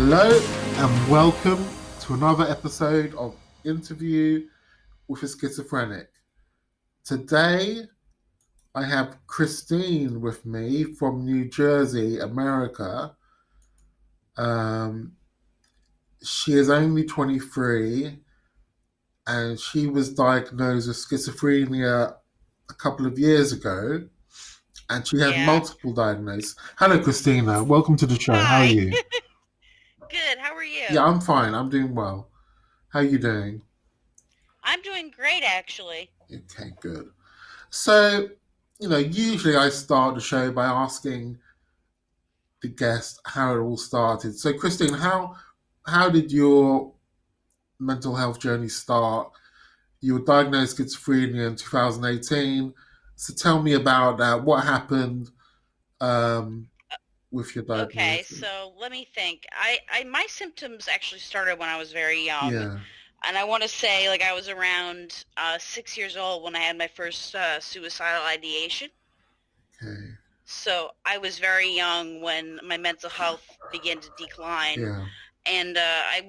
Hello and welcome to another episode of Interview with a Schizophrenic. Today I have Christine with me from New Jersey, America. She is only 23 and she was diagnosed with schizophrenia a couple of years ago and she had Yeah. multiple diagnoses. Hello, Christina. Welcome to the show. How are Hi. you? Good. How are Yeah, you? I'm fine. I'm doing well. How are you doing? I'm doing great, actually. Okay, good. So, usually I start the show by asking the guest how it all started. So, Christine, how did your mental health journey start? You were diagnosed with schizophrenia in 2018. So, tell me about that. What happened um, with your Okay, diagnosis? so let me think. My symptoms actually started when I was very young, Yeah. and I want to say like I was around 6 years old when I had my first suicidal ideation. Okay. So I was very young when my mental health began to decline, Yeah. and I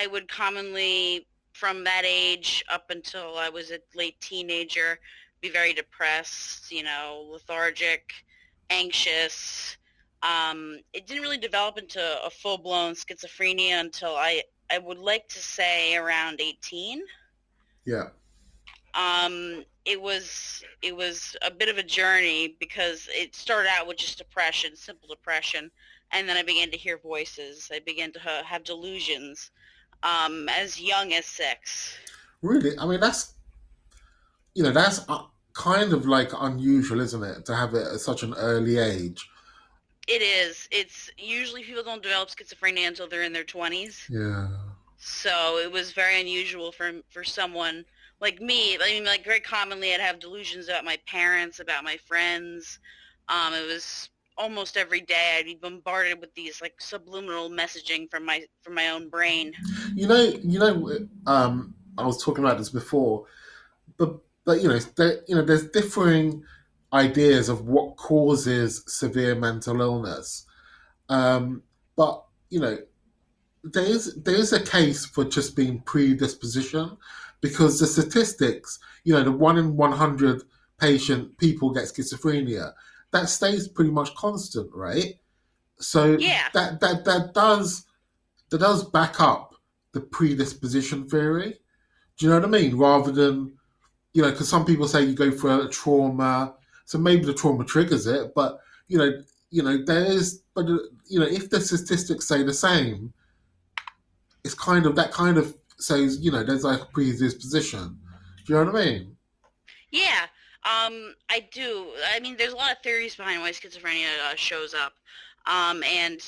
would commonly from that age up until I was a late teenager be very depressed, lethargic, anxious. It didn't really develop into a full-blown schizophrenia until I would like to say around 18. Yeah. It was a bit of a journey because it started out with just depression, simple depression, and then I began to hear voices. I began to have delusions as young as 6. Really? I mean, that's kind of like unusual, isn't it, to have it at such an early age? It is. It's usually people don't develop schizophrenia until they're in their 20s. Yeah. So it was very unusual for someone like me. I mean, like very commonly, I'd have delusions about my parents, about my friends. It was almost every day I'd be bombarded with these like subliminal messaging from my own brain. I was talking about this before, but there's differing ideas of what causes severe mental illness. Um, but there's a case for just being predisposition because the statistics, the 1 in 100 people get schizophrenia, that stays pretty much constant, right? So Yeah, that does back up the predisposition theory. Do you know what I mean? Rather than, because some people say you go through a trauma, so maybe the trauma triggers it, but there is, but if the statistics say the same, it's kind of that kind of says there's like a predisposition. Do you know what I mean? yeah. I do. I mean, there's a lot of theories behind why schizophrenia shows up. And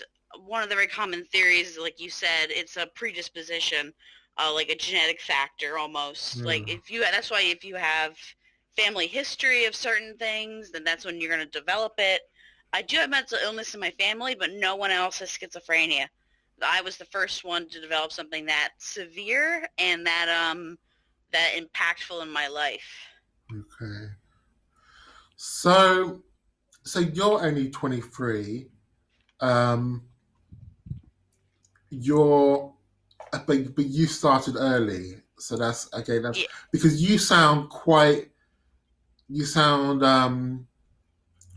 one of the very common theories, like you said, it's a predisposition, like a genetic factor almost. Like Yeah. that's why if you have family history of certain things, then that's when you're going to develop it. I do have mental illness in my family, but no one else has schizophrenia. I was the first one to develop something that severe and that impactful in my life. Okay. So you're only 23. Um, you're but you started early, so that's okay. That's Yeah, because you sound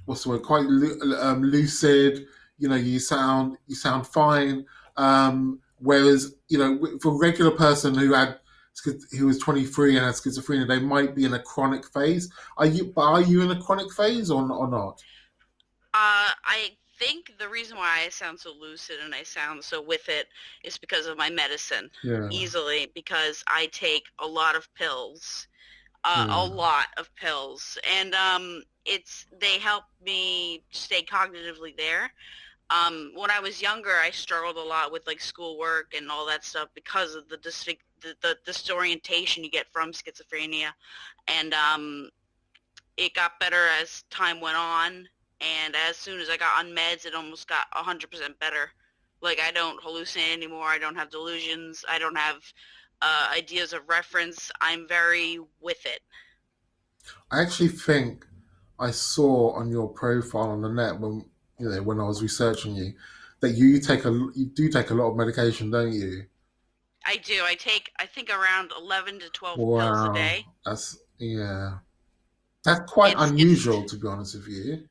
what's the word? Quite lucid. You sound fine. Whereas for a regular person who was 23 and had schizophrenia, they might be in a chronic phase. Are you in a chronic phase or not? I think the reason why I sound so lucid and I sound so with it is because of my medicine. Yeah. Easily, because I take a Yeah. lot of pills, and they help me stay cognitively there. When I was younger, I struggled a lot with like schoolwork and all that stuff because of the disorientation you get from schizophrenia, and it got better as time went on. And as soon as I got on meds, it almost got 100% better. Like I don't hallucinate anymore. I don't have delusions. I don't have ideas of reference. I'm very with it. I actually think I saw on your profile on the net when I was researching you that you do take a lot of medication, don't you? I do. I think around 11 to 12 pills a day. Wow, yeah, that's quite It's unusual to be honest with you.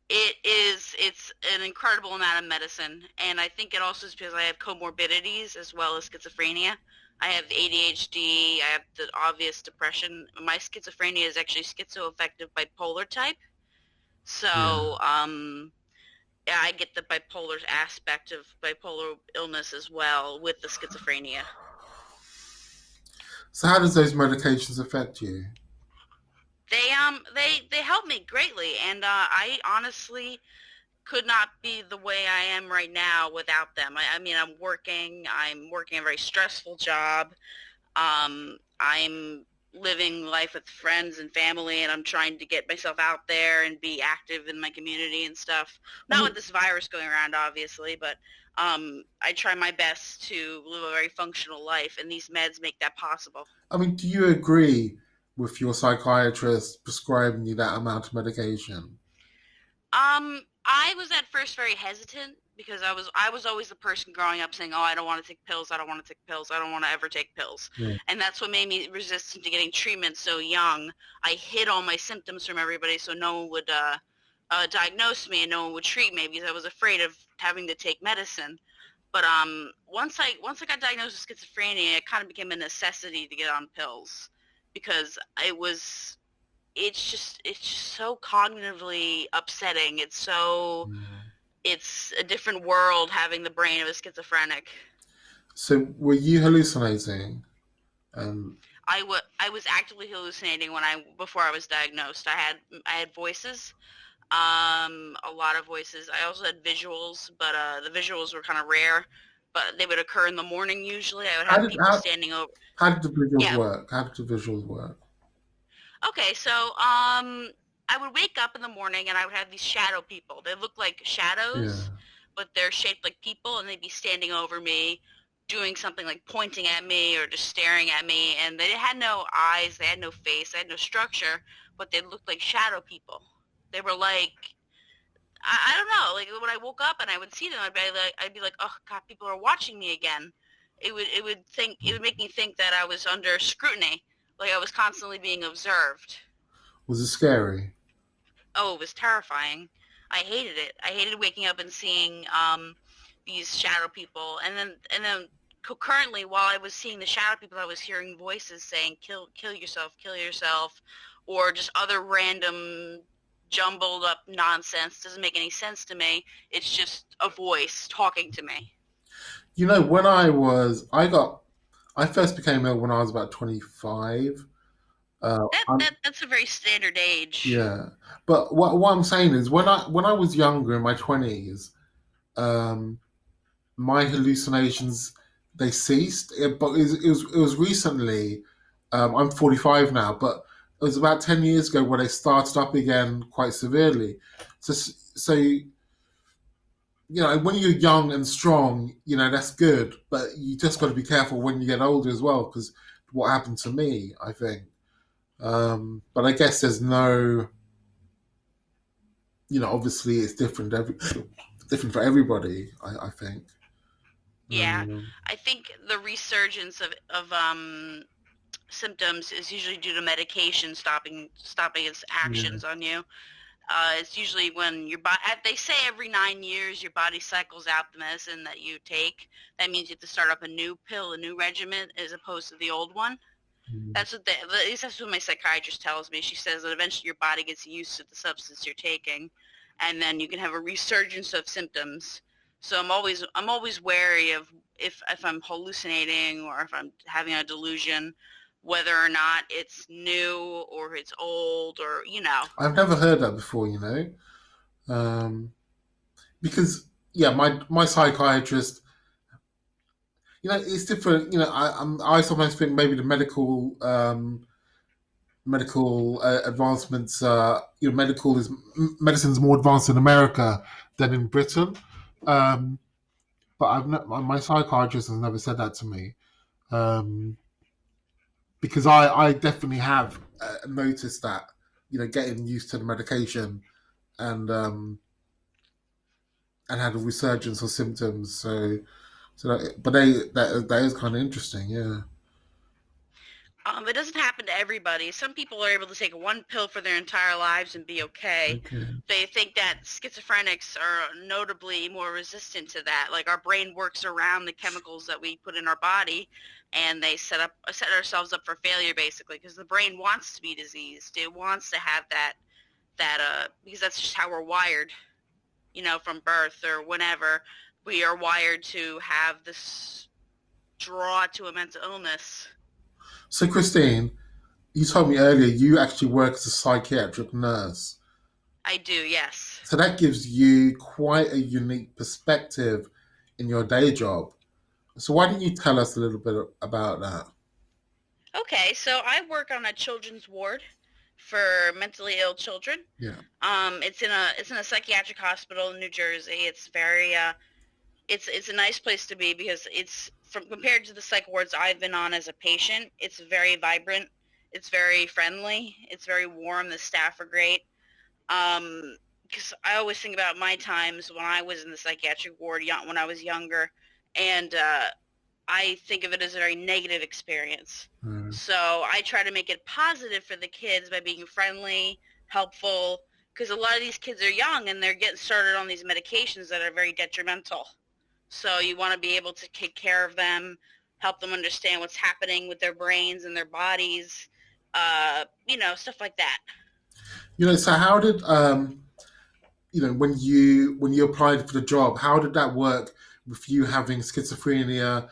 it's an incredible amount of medicine, and I think it also is because I have comorbidities as well as schizophrenia. I have ADHD, I have the obvious depression. My schizophrenia is actually schizoaffective bipolar type. Yeah. So, yeah, I get the bipolar aspect of bipolar illness as well with the schizophrenia. So how does those medications affect you? They help me greatly, and I honestly could not be the way I am right now without them. I mean, I'm working a very stressful job. I'm living life with friends and family, and I'm trying to get myself out there and be active in my community and stuff. I Not with mean, this virus going around, obviously, but I try my best to live a very functional life, and these meds make that possible. do you agree with your psychiatrist prescribing you that amount of medication? I was at first very hesitant because I was always the person growing up saying, "Oh, I don't want to take pills. I don't want to take pills. I don't want to ever take pills." Yeah. And that's what made me resistant to getting treatment so young. I hid all my symptoms from everybody so no one would diagnose me and no one would treat me because I was afraid of having to take medicine. But once I got diagnosed with schizophrenia, it kind of became a necessity to get on pills because it's just so cognitively upsetting. Yeah. It's a different world having the brain of a schizophrenic. So were you hallucinating? And I was actively hallucinating when I before I was diagnosed. I had voices, a lot of voices. I also had visuals, but the visuals were kind of rare. But they would occur in the morning usually. I would how have did people standing over. how did the visuals Yeah. work? How did the visuals work? Okay. So I would wake up in the morning and I would have these shadow people. They look like shadows, Yeah. but they're shaped like people, and they'd be standing over me, doing something like pointing at me or just staring at me. And they had no eyes, they had no face, they had no structure, but they looked like shadow people. They were like I don't know. Like when I woke up and I would see them, I'd be like, oh God, people are watching me again. It would make me think that I was under scrutiny, like I was constantly being observed. Was it scary? Oh, it was terrifying. I hated it. I hated waking up and seeing these shadow people, and then concurrently, while I was seeing the shadow people, I was hearing voices saying, kill yourself," or just other random jumbled up nonsense. Doesn't make any sense to me. It's just a voice talking to me. When I first became ill when I was about 25. I'm That's a very standard age. Yeah, but what I'm saying is when I was younger in my 20s, um, my hallucinations they ceased. But it was recently. I'm 45 now, but it was about 10 years ago where they started up again quite severely. So when you're young and strong, that's good, but you just got to be careful when you get older as well, because what happened to me, I think. But I guess there's no, obviously it's different for everybody. I think. Yeah, Um, I think the resurgence of symptoms is usually due to medication stopping its yeah. actions on you. It's usually when your body, they say every 9 years your body cycles out the medicine that you take. That means you have to start up a new pill, a new regimen, as opposed to the old one. At least that's what my psychiatrist tells me. She says that eventually your body gets used to the substance you're taking, and then you can have a resurgence of symptoms. So I'm always wary of if I'm hallucinating or if I'm having a delusion, whether or not it's new or it's old or I've never heard that before. Um, because yeah, my psychiatrist, it's different. I sometimes think maybe the medical advancements. Medicine's more advanced in America than in Britain. Um, but my psychiatrist has never said that to me, um, because I definitely have noticed that getting used to the medication and and had a resurgence of symptoms. That is kind of interesting. Yeah. It doesn't happen to everybody. Some people are able to take one pill for their entire lives and be okay. Okay. They think that schizophrenics are notably more resistant to that. Like our brain works around the chemicals that we put in our body, and they set ourselves up for failure basically because the brain wants to be diseased. It wants to have that because that's just how we're wired, from birth or whenever. We are wired to have this draw to a mental illness. So, Christine, you told me earlier you actually work as a psychiatric nurse. I do, yes. So that gives you quite a unique perspective in your day job. So why don't you tell us a little bit about that? Okay, so I work on a children's ward for mentally ill children. Yeah. It's in a psychiatric hospital in New Jersey. It's very it's a nice place to be because it's from compared to the psych wards I've been on as a patient. It's very vibrant. It's very friendly. It's very warm. The staff are great. Because I always think about my times when I was in the psychiatric ward when I was younger, and I think of it as a very negative experience. Mm. So I try to make it positive for the kids by being friendly, helpful, because a lot of these kids are young and they're getting started on these medications that are very detrimental. So you want to be able to take care of them, help them understand what's happening with their brains and their bodies, stuff like that. So how did when you applied for the job, how did that work with you having schizophrenia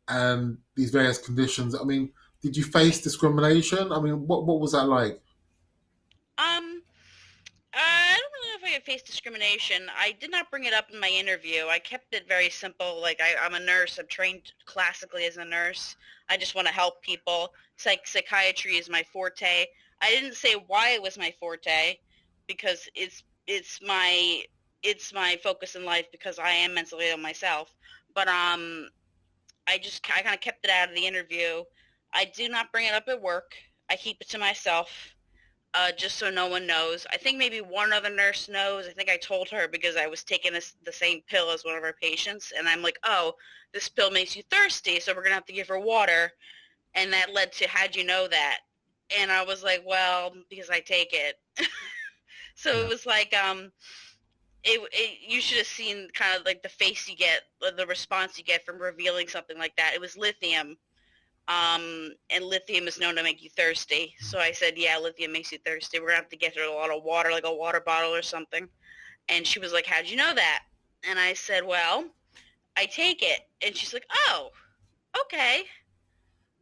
and these various conditions? I mean, did you face discrimination? I mean, what was that like? Um, I don't really know if I faced discrimination. I did not bring it up in my interview. I kept it very simple. Like I'm a nurse. I'm trained classically as a nurse. I just want to help people. Psychiatry is my forte. I didn't say why it was my forte because it's my focus in life because I am mentally ill myself. But I kind of kept it out of the interview. I do not bring it up at work. I keep it to myself just so no one knows. I think maybe one other nurse knows. I think I told her because I was taking the same pill as one of our patients, and I'm like, oh, this pill makes you thirsty, so we're going to have to give her water. And that led to, how'd you know that? And I was like, well, because I take it. So Yeah. it was like, you should have seen kind of like the face you get, the response you get from revealing something like that. It was lithium. And lithium is known to make you thirsty. So I said, yeah, lithium makes you thirsty. We're going to have to get her a lot of water, like a water bottle or something. And she was like, how'd you know that? And I said, well, I take it. And she's like, oh, okay.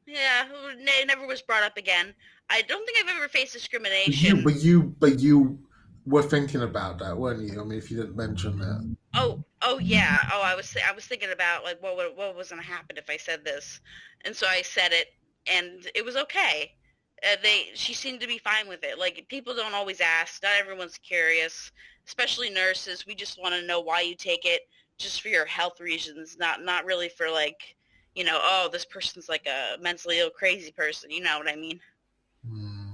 Yeah, it never was brought up again. I don't think I've ever faced But you, discrimination. but you, but you were thinking about that, weren't you? I mean, if you didn't mention that. Oh yeah. Oh, I was thinking about like what was gonna happen if I said this, and so I said it, and it was okay. She seemed to be fine with it. Like people don't always ask. Not everyone's curious, especially nurses. We just want to know why you take it, just for your health reasons, not really for like, oh, this person's like a mentally ill crazy person. You know what I mean? Hmm.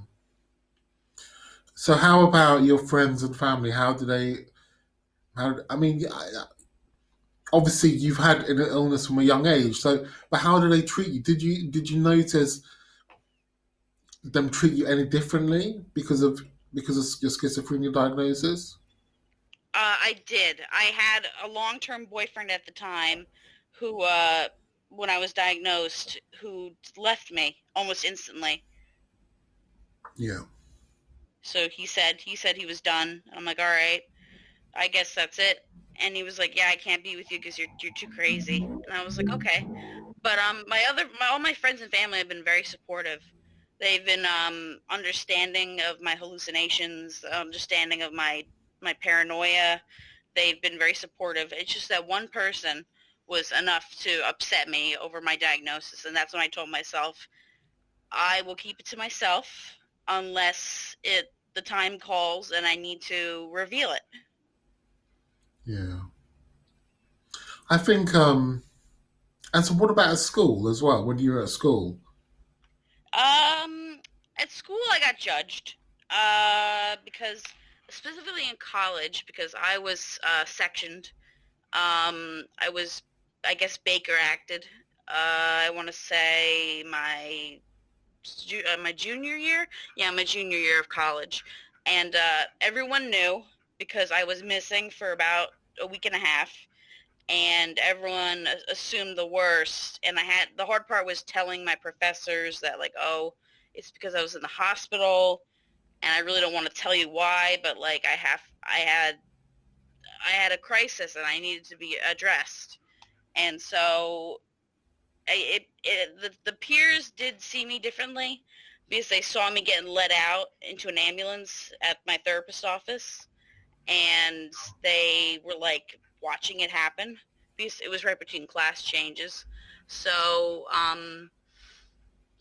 So how about your friends and family? How do they? I mean, obviously you've had an illness from a young age. So, but how do they treat you? Did you notice them treat you any differently because of your schizophrenia diagnosis? I did. I had a long-term boyfriend at the time who, when I was diagnosed, who left me almost instantly. Yeah. So he said he was done. I'm like, all right, I guess that's it. And he was like, yeah, I can't be with you because you're too crazy. And I was like, okay. But all my friends and family have been very supportive. They've been understanding of my hallucinations, understanding of my paranoia. They've been very supportive. It's just that one person was enough to upset me over my diagnosis, and that's when I told myself I will keep it to myself unless the time calls and I need to reveal it. Yeah. I think. And so, what about at school as well? When you were at school? Um, at school I got judged because specifically in college because I was sectioned. I was, I guess, Baker acted. I want to say my junior year. Yeah, my junior year of college, and everyone knew because I was missing for about a week and a half, and everyone assumed the worst. And the hard part was telling my professors that like, oh, it's because I was in the hospital, and I really don't want to tell you why, but like I had a crisis and I needed to be addressed. And so the peers did see me differently because they saw me getting let out into an ambulance at my therapist office, and they were like watching it happen because it was right between class changes. So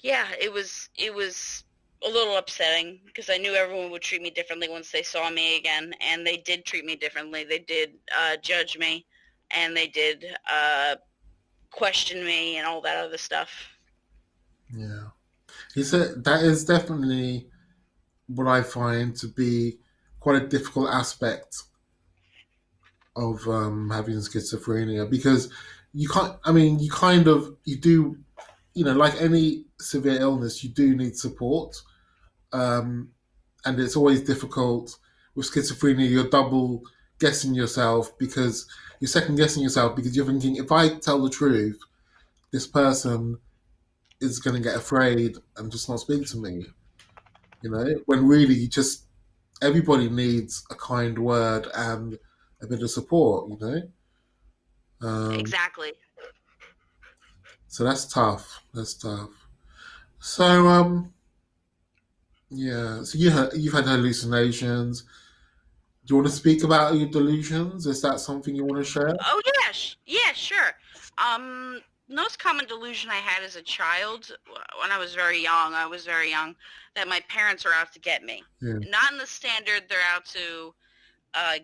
yeah, it was a little upsetting because I knew everyone would treat me differently once they saw me again, and they did treat me differently. They did judge me, and they did question me and all that other stuff. Yeah. He said that is definitely what I find to be quite a difficult aspect of having schizophrenia, because you can't. I mean, you kind of you do. Like any severe illness, you do need support, um, and it's always difficult with schizophrenia. You're double guessing yourself because you're second guessing yourself because you're thinking, if I tell the truth, this person is going to get afraid and just not speak to me. When really you just everybody needs a kind word and a bit of support. Um, Exactly. so that's tough. That's tough. So yeah. So you've had hallucinations. Do you want to speak about your delusions? Is that something you want to share? Oh yeah, yeah, sure. Most common delusion I had as a child, when I was very young, that my parents are out to get me. Yeah. Not in the standard they're out to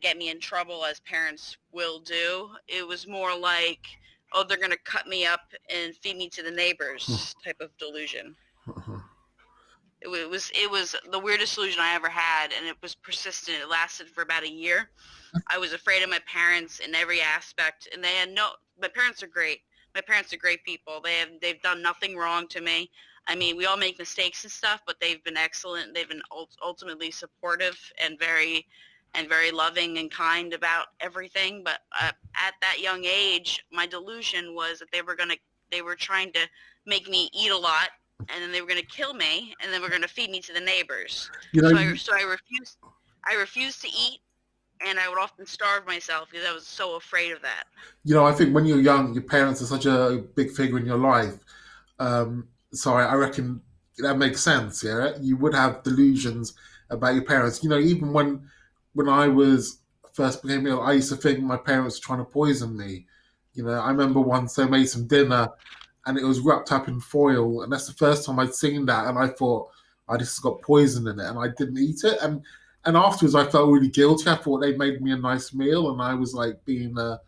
get me in trouble as parents will do. It was more like, oh, they're gonna cut me up and feed me to the neighbors type of delusion. It was the weirdest delusion I ever had, and it was persistent. It lasted for about a year. I was afraid of my parents in every aspect, and they had no. My parents are great. My parents are great people. They've done nothing wrong to me. I mean, we all make mistakes and stuff, but they've been excellent. They've been ultimately supportive and very loving and kind about everything. But at that young age, my delusion was that they were trying to make me eat a lot, and then they were gonna kill me, and then we're gonna feed me to the neighbors. You know, you, So I refused. I refused to eat, and I would often starve myself because I was so afraid of that. I think when you're young, your parents are such a big figure in your life. So I reckon that makes sense. Yeah, you would have delusions about your parents. Even when I was first became ill, I used to think my parents were trying to poison me. I remember once they made some dinner and it was wrapped up in foil, and that's the first time I'd seen that, and I thought I just got poison in it, and I didn't eat it, and afterwards I felt really guilty. I thought they made me a nice meal, and I was like you know,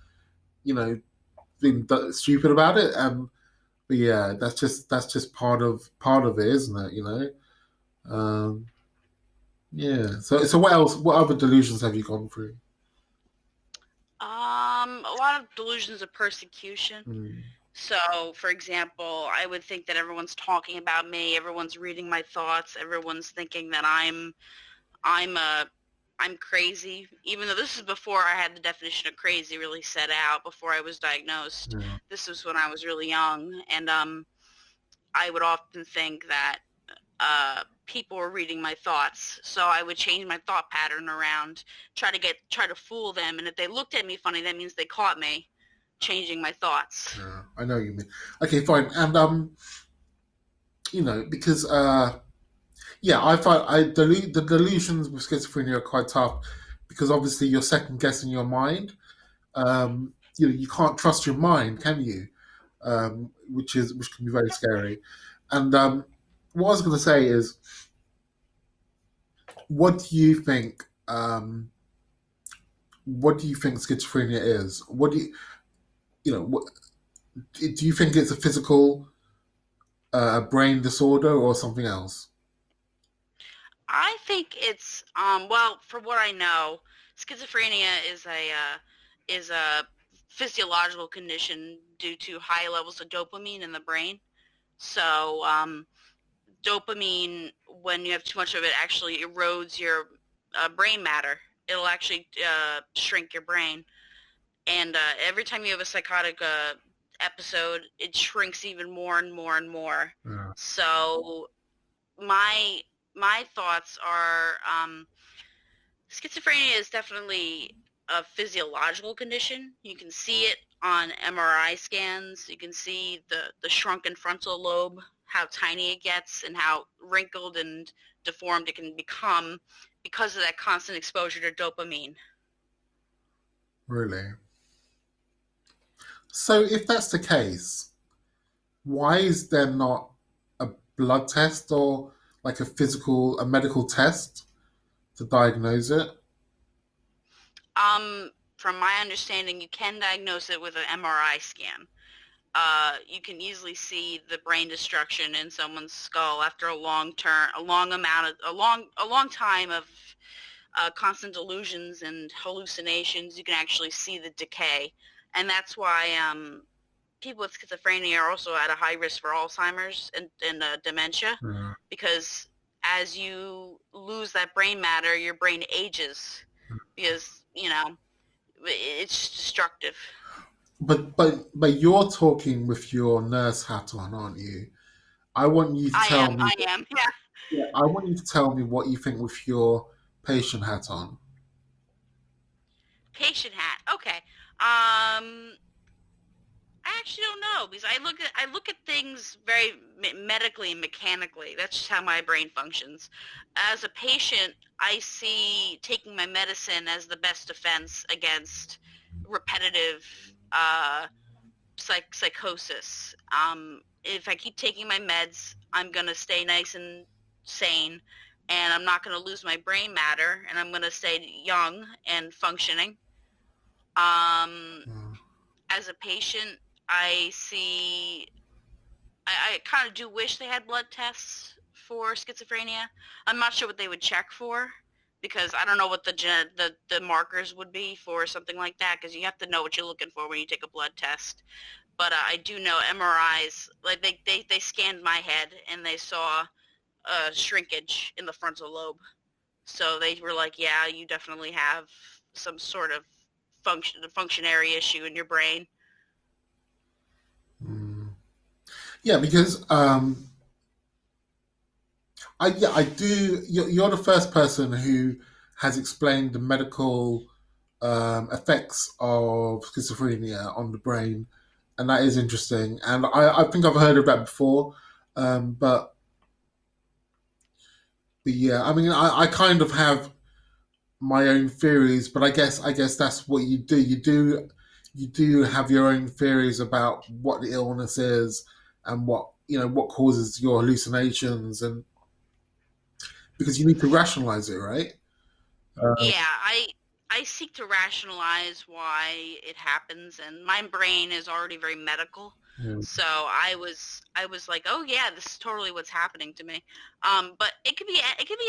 being stupid about it, and but yeah, that's just part of it, isn't it? Yeah. So what else? What other delusions have you gone through? A lot of delusions of persecution. Mm. So, for example, I would think that everyone's talking about me, everyone's reading my thoughts, everyone's thinking that I'm I'm crazy, even though this is before I had the definition of crazy really set out, before I was diagnosed. Yeah. This was when I was really young, and I would often think that people were reading my thoughts, so I would change my thought pattern around, try to fool them, and if they looked at me funny, that means they caught me changing my thoughts. Yeah, I know what you mean. Okay, fine. And because yeah, I find the delusions with schizophrenia are quite tough because obviously you're second guessing your mind. You can't trust your mind, can you? Which can be very scary. And what I was going to say is, what do you think? What do you think schizophrenia is? What do what, do you think it's a physical brain disorder or something else? I think it's well, for what I know, schizophrenia is a physiological condition due to high levels of dopamine in the brain. So dopamine, when you have too much of it, actually erodes your brain matter. It'll actually shrink your brain. And every time you have a psychotic episode, it shrinks even more and more and more. Yeah. So my thoughts are schizophrenia is definitely a physiological condition. You can see it on MRI scans. You can see the shrunken frontal lobe, how tiny it gets and how wrinkled and deformed it can become because of that constant exposure to dopamine. Really? So if that's the case, why is there not a blood test or like a medical test to diagnose it? From my understanding, you can diagnose it with an MRI scan. You can easily see the brain destruction in someone's skull after a long time of constant delusions and hallucinations. You can actually see the decay, and that's why people with schizophrenia are also at a high risk for Alzheimer's and dementia, Yeah. because as you lose that brain matter, your brain ages because it's destructive. But you're talking with your nurse hat on, aren't you? I want you to I tell am. me. I am. Yeah. Yeah, I want you to tell me what you think with your patient hat on. Patient hat. Okay. I actually don't know, because I look at things very medically and mechanically. That's just how my brain functions. As a patient, I see taking my medicine as the best defense against repetitive psychosis. If I keep taking my meds, I'm gonna stay nice and sane, and I'm not gonna lose my brain matter, and I'm gonna stay young and functioning. Um, Mm. as a patient, I see. I kind of do wish they had blood tests for schizophrenia. I'm not sure what they would check for, because I don't know what the markers would be for something like that, because you have to know what you're looking for when you take a blood test. But I do know MRIs, like they scanned my head and they saw shrinkage in the frontal lobe. So they were like, yeah, you definitely have some sort of functionary issue in your brain. Mm. Yeah, because I do. You're the first person who has explained the medical effects of schizophrenia on the brain, and that is interesting. And I think I've heard of that before, but yeah, I mean, I kind of have my own theories, but I guess that's what you do. You do have your own theories about what the illness is and what causes your hallucinations, and because you need to rationalize it, right? Uh, Yeah, I seek to rationalize why it happens, and my brain is already very medical. yeah. So I was like, oh yeah, this is totally what's happening to me. But it could be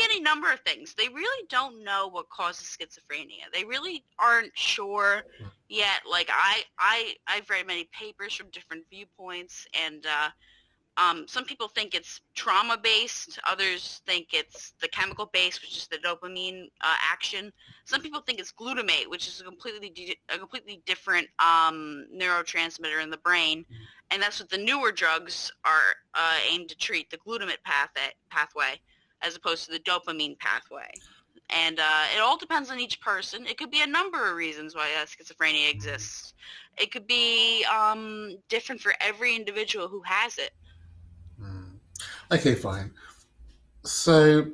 any number of things. They really don't know what causes schizophrenia. They really aren't sure yet. Like I've read many papers from different viewpoints, and some people think it's trauma-based. Others think it's the chemical-based, which is the dopamine action. Some people think it's glutamate, which is a completely different neurotransmitter in the brain, and that's what the newer drugs are aimed to treat, the glutamate pathway, as opposed to the dopamine pathway. And it all depends on each person. It could be a number of reasons why schizophrenia exists. It could be different for every individual who has it. Mm. Okay, fine. So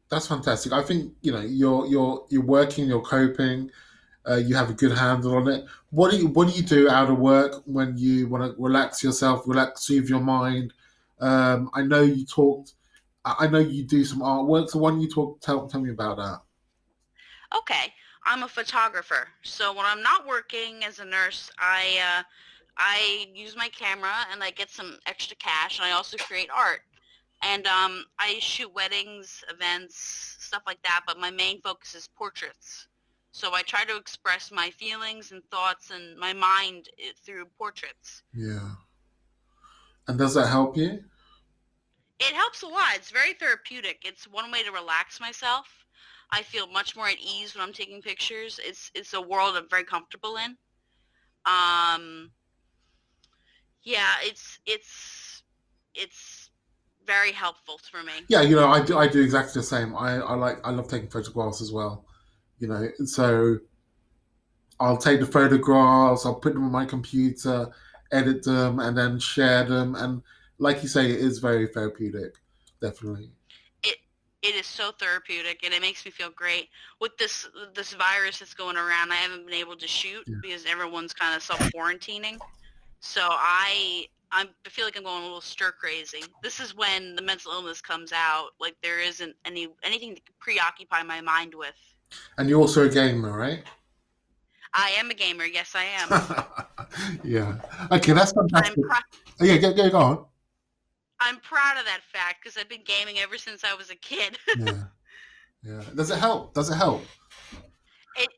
that's fantastic. I think you're working, you're coping, you have a good handle on it. What do you do out of work when you want to relax yourself, soothe your mind? I know you talked. I know you do some artwork. So why don't you tell me about that? Okay, I'm a photographer. So when I'm not working as a nurse, I use my camera and I get some extra cash, and I also create art. And I shoot weddings, events, stuff like that. But my main focus is portraits. So I try to express my feelings and thoughts and my mind through portraits. Yeah. And does that help you? It helps a lot. It's very therapeutic. It's one way to relax myself. I feel much more at ease when I'm taking pictures. It's a world I'm very comfortable in. Um, yeah, it's very helpful for me. Yeah, I do exactly the same. I love taking photographs as well. So I'll take the photographs, I'll put them on my computer, edit them, and then share them. And like you say, it is very therapeutic, definitely. It it is so therapeutic and it makes me feel great. With this virus that's going around, I haven't been able to shoot Yeah. because everyone's kind of self quarantining. So I feel like I'm going a little stir crazy. This is when the mental illness comes out. Like there isn't anything to preoccupy my mind with. And you're also a gamer, right? I am a gamer. Yes, I am. Yeah. Okay, that's I'm fantastic. pr- Oh, yeah, go on. I'm proud of that fact because I've been gaming ever since I was a kid. Yeah, yeah. Does it help? Does it help?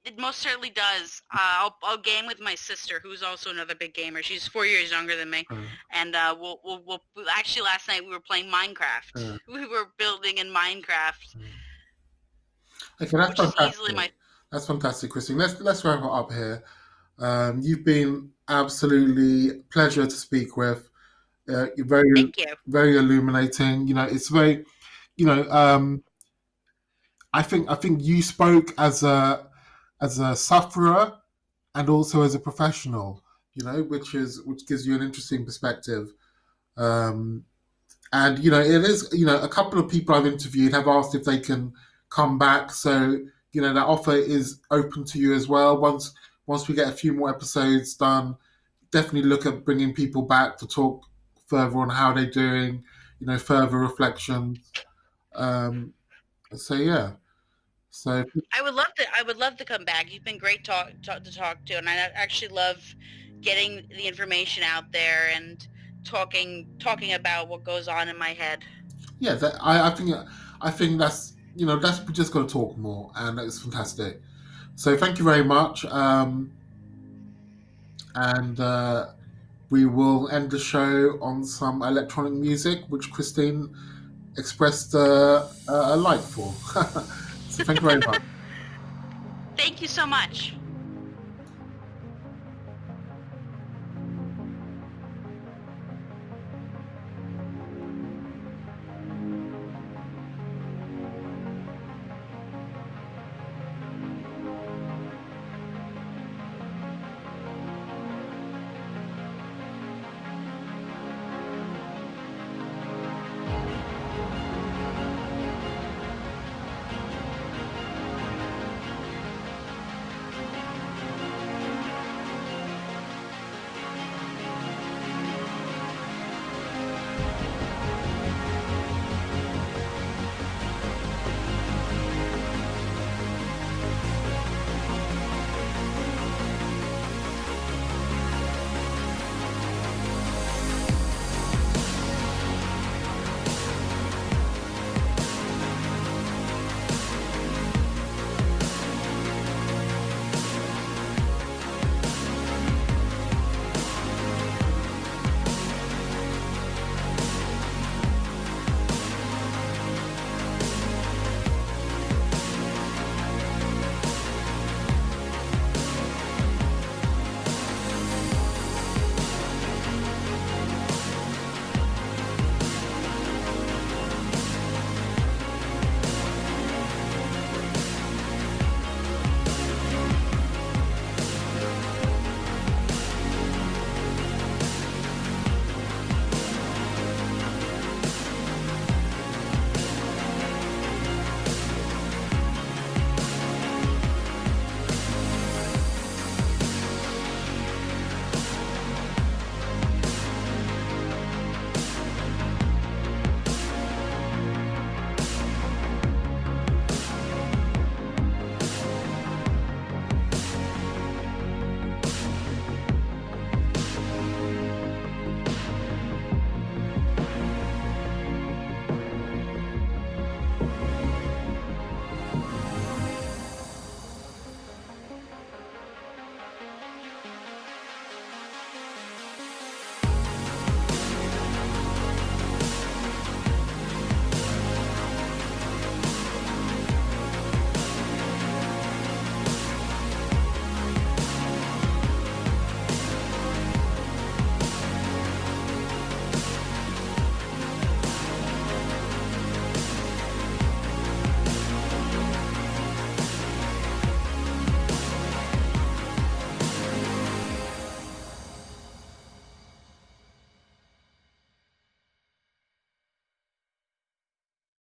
It most certainly does. I'll game with my sister, who's also another big gamer. She's 4 years younger than me, Uh, and we'll actually last night we were playing Minecraft. uh, We were building in Minecraft, okay, that's which is easily fantastic. my. That's fantastic, Christine. Let's wrap it up here. You've been absolutely pleasure to speak with. You're Thank you. very illuminating. It's very, you know, I think you spoke as a sufferer and also as a professional. Which gives you an interesting perspective. Um, and it is. A couple of people I've interviewed have asked if they can come back. So that offer is open to you as well. Once we get a few more episodes done, definitely look at bringing people back to talk further on how they're doing. Further reflections. Um, so yeah. So I would love to come back. You've been great to talk to, and I actually love getting the information out there and talking about what goes on in my head. yeah, I think that's we just got to talk more, and it's fantastic. So thank you very much, and we will end the show on some electronic music, which Christine expressed a like for. So thank you very much. Thank you so much.